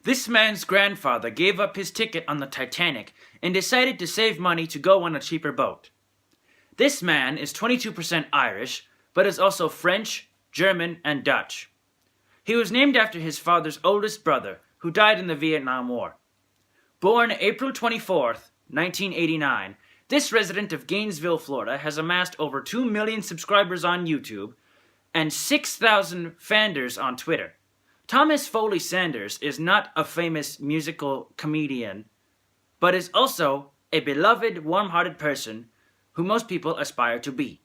This man's grandfather gave up his ticket on the Titanic and decided to save money to go on a cheaper boat. This man is 22% Irish, but is also French, German, and Dutch. He was named after his father's oldest brother, who died in the Vietnam War. Born April 24th, 1989, this resident of Gainesville, Florida, has amassed over 2 million subscribers on YouTube and 6,000 fanders on Twitter. Thomas Foley Sanders is not a famous musical comedian, but is also a beloved, warm-hearted person who most people aspire to be.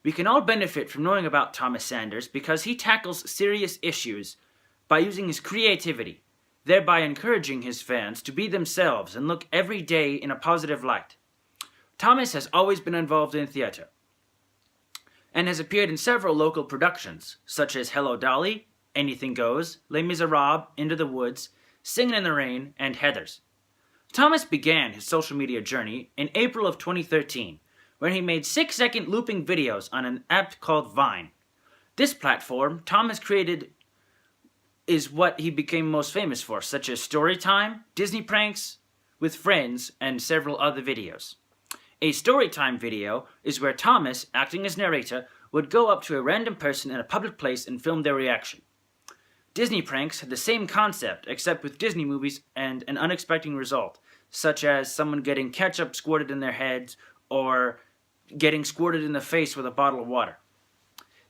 We can all benefit from knowing about Thomas Sanders because he tackles serious issues by using his creativity, thereby encouraging his fans to be themselves and look every day in a positive light. Thomas has always been involved in theater and has appeared in several local productions, such as Hello Dolly, Anything Goes, Les Miserables, Into the Woods, Singin' in the Rain, and Heathers. Thomas began his social media journey in April of 2013, when he made 6-second looping videos on an app called Vine. This platform Thomas created is what he became most famous for, such as Storytime, Disney Pranks with Friends, and several other videos. A Storytime video is where Thomas, acting as narrator, would go up to a random person in a public place and film their reaction. Disney Pranks had the same concept, except with Disney movies and an unexpected result, such as someone getting ketchup squirted in their heads or getting squirted in the face with a bottle of water.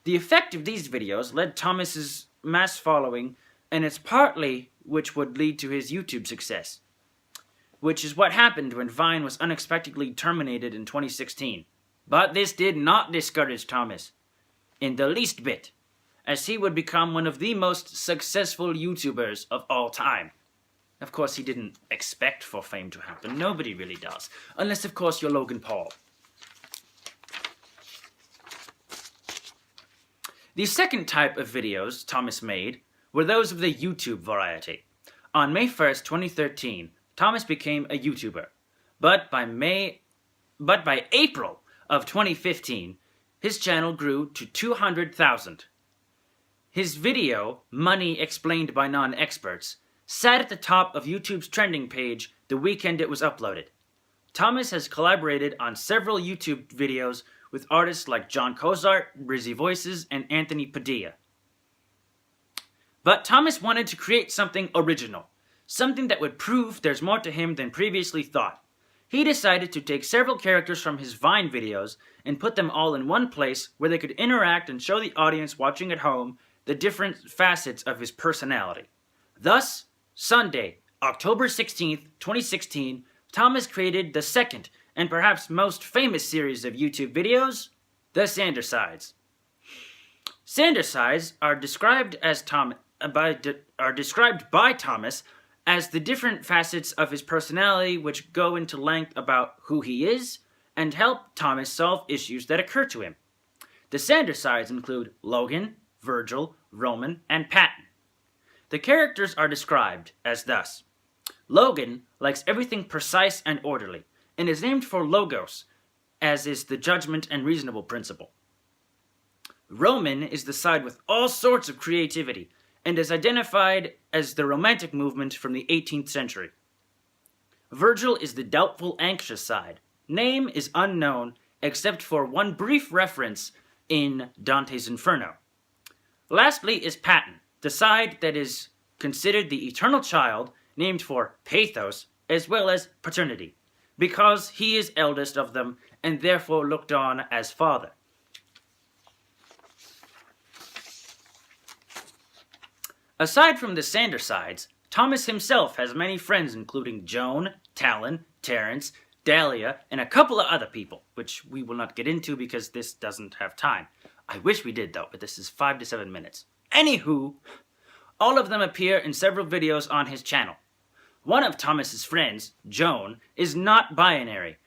The effect of these videos led Thomas's mass following, and it's partly which would lead to his YouTube success, which is what happened when Vine was unexpectedly terminated in 2016. But this did not discourage Thomas in the least bit, as he would become one of the most successful YouTubers of all time. Of course, he didn't expect for fame to happen. Nobody really does. Unless, of course, you're Logan Paul. The second type of videos Thomas made were those of the YouTube variety. On May 1st, 2013, Thomas became a YouTuber. But by April of 2015, his channel grew to 200,000. His video, Money Explained by Non-Experts, sat at the top of YouTube's trending page the weekend it was uploaded. Thomas has collaborated on several YouTube videos with artists like John Cozart, Brizzy Voices, and Anthony Padilla. But Thomas wanted to create something original, something that would prove there's more to him than previously thought. He decided to take several characters from his Vine videos and put them all in one place where they could interact and show the audience watching at home the different facets of his personality. Thus, Sunday, October 16th, 2016, Thomas created the second and perhaps most famous series of YouTube videos, the Sandersides. Sandersides are described by Thomas as the different facets of his personality which go into length about who he is and help Thomas solve issues that occur to him. The Sandersides include Logan, Virgil, Roman, and Patton. The characters are described as thus. Logan likes everything precise and orderly, and is named for Logos, as is the judgment and reasonable principle. Roman is the side with all sorts of creativity, and is identified as the Romantic movement from the 18th century. Virgil is the doubtful, anxious side. Name is unknown, except for one brief reference in Dante's Inferno. Lastly is Patton, the side that is considered the eternal child, named for pathos as well as paternity, because he is eldest of them and therefore looked on as father. Aside from the Sandersides, Thomas himself has many friends including Joan, Talon, Terrence, Dahlia, and a couple of other people, which we will not get into because this doesn't have time. I wish we did though, but this is 5 to 7 minutes. Anywho, all of them appear in several videos on his channel. One of Thomas's friends, Joan, is not binary,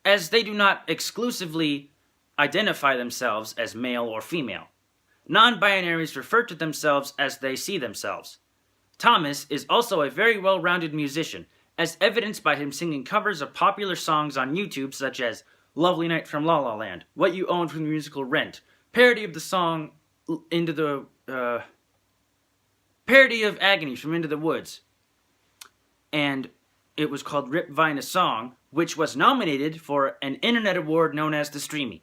as they do not exclusively identify themselves as male or female. Non-binaries refer to themselves as they see themselves. Thomas is also a very well-rounded musician, as evidenced by him singing covers of popular songs on YouTube such as Lovely Night from La La Land, What You Own from the Musical Rent, parody of the song parody of Agony from Into the Woods, and it was called Rip Vine a Song, which was nominated for an internet award known as the Streamy.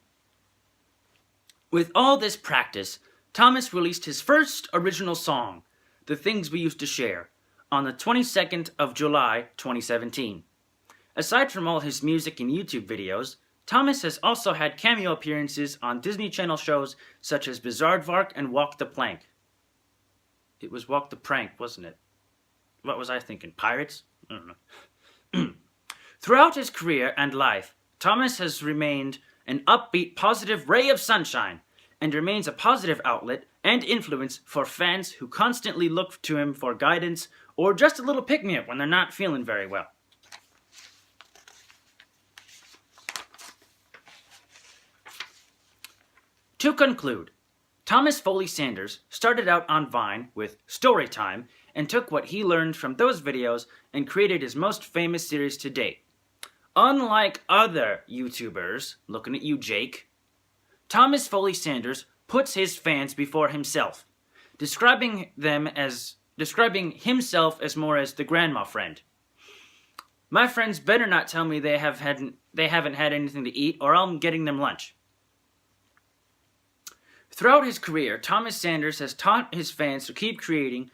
With all this practice, Thomas released his first original song, The Things We Used to Share, on the 22nd of July 2017. Aside from all his music and YouTube videos, Thomas has also had cameo appearances on Disney Channel shows such as Bizaardvark and Walk the Plank. It was Walk the Prank, wasn't it? What was I thinking? Pirates? I don't know. Throughout his career and life, Thomas has remained an upbeat, positive ray of sunshine and remains a positive outlet and influence for fans who constantly look to him for guidance or just a little pick-me-up when they're not feeling very well. To conclude, Thomas Foley Sanders started out on Vine with story time and took what he learned from those videos and created his most famous series to date. Unlike other YouTubers, looking at you, Jake, Thomas Foley Sanders puts his fans before himself, describing himself as more as the grandma friend. My friends better not tell me they haven't had anything to eat, or I'm getting them lunch. Throughout his career, Thomas Sanders has taught his fans to keep creating,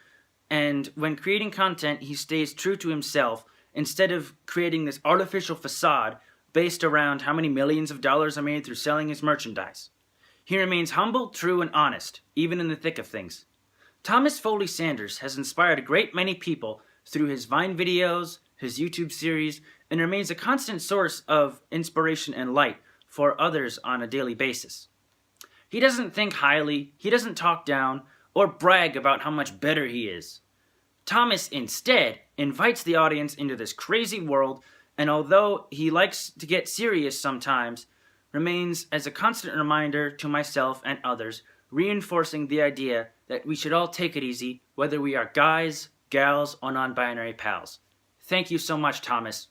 and when creating content, he stays true to himself instead of creating this artificial facade based around how many millions of dollars are made through selling his merchandise. He remains humble, true, and honest, even in the thick of things. Thomas Foley Sanders has inspired a great many people through his Vine videos, his YouTube series, and remains a constant source of inspiration and light for others on a daily basis. He doesn't think highly, he doesn't talk down, or brag about how much better he is. Thomas instead invites the audience into this crazy world, and although he likes to get serious sometimes, remains as a constant reminder to myself and others, reinforcing the idea that we should all take it easy, whether we are guys, gals, or non-binary pals. Thank you so much, Thomas.